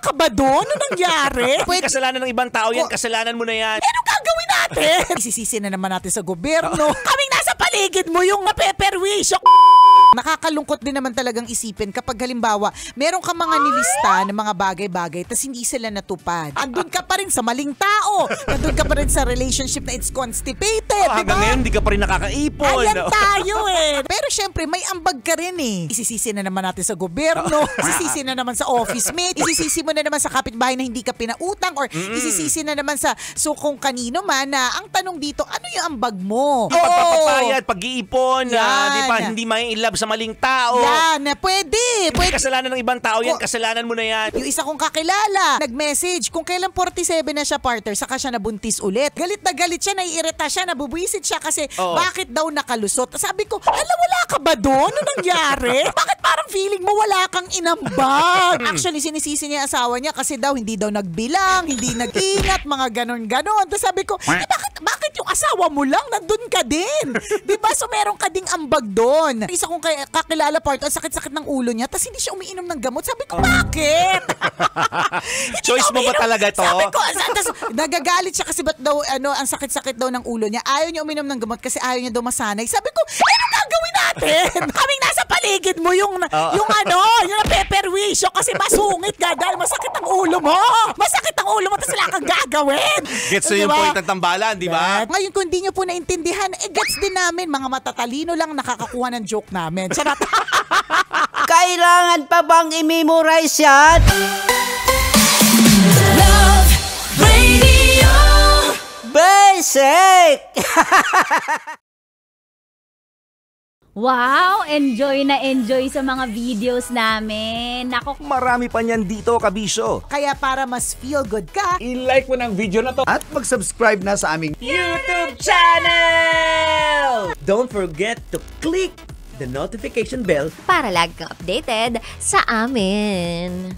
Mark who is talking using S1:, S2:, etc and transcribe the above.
S1: ka ba doon? Ano nangyari?
S2: Pwede kasalanan ng ibang tao yan, kasalanan mo na yan.
S1: Ano gagawin natin? Isisisi na naman natin sa gobyerno. Kaming nasa paligid mo yung napeperwisyo. Nakakalungkot din naman talagang isipin kapag halimbawa, meron ka mga nilista ng mga bagay-bagay tas hindi sila natupad. Andun ka pa rin sa maling tao. Andun ka pa rin sa relationship na it's constipated.
S2: Hanggang ngayon, hindi ka pa rin nakakaipon.
S1: Ayan tayo eh. Pero syempre, may ambag ka rin eh. Isisisi na naman natin sa gobyerno. Isisisi na naman sa office mate. Isisisi mo na naman sa kapitbahay na hindi ka pinautang or isisisi na naman sa kung kanino man na ang tanong dito, ano yung ambag mo?
S2: Pagpapapayad, pag-iipon, di ba, hindi may love sa maling tao.
S1: Yan, pwede.
S2: Kasalanan ng ibang tao yan, kasalanan mo na yan.
S1: Yung isa kong kakilala, nag-message, kung kailan 47 na siya partner, saka siya nabuntis ulit. Galit na galit siya, naiirita siya, nabubwisit siya kasi bakit daw nakalusot. Sabi ko, wala ka ba doon? Ano nangyari? Bakit parang feeling mo wala kang inambag? Actually, sinisisi niya asawa niya kasi daw hindi daw nagbilang, hindi nag-ingat, mga ganon-ganon. Tapos sabi ko, bakit yung asawa mo lang nandun ka din? Diba? So meron ka ding ambag doon. Isa kong kakilala part, ang sakit-sakit ng ulo niya, tapos hindi siya umiinom ng gamot. Sabi ko, bakit?
S2: Choice mo ba talaga to?
S1: Sabi ko, tapos nagagalit siya kasi ba't daw, ang sakit-sakit daw ng ulo niya. Ayaw niya uminom ng gamot kasi ayaw niya daw masanay. Sabi ko, ano gagawin natin? Kaming nasa paligid mo yung napeperwisyo kasi masungit ka dahil masakit ang ulo mo. Masakit ang ulo mo, tapos wala kang gagawin.
S2: Gets yung point ng tambalan, di ba?
S1: Ngayon, kung hindi nyo po naintindihan, gets din namin, mga matatalino lang nakakakuha ng joke namin. Charot.
S3: Kailangan pa bang i-memorize yan?
S4: Love Radio
S3: Basic!
S5: Wow! Enjoy na enjoy sa mga videos namin. Nako,
S2: Marami pa niyan dito, kabisyo.
S1: Kaya para mas feel good ka,
S6: I-like mo ng video na to
S7: At mag-subscribe na sa aming
S6: YouTube channel! Don't forget to click the notification bell
S4: para lagi kang updated sa amin.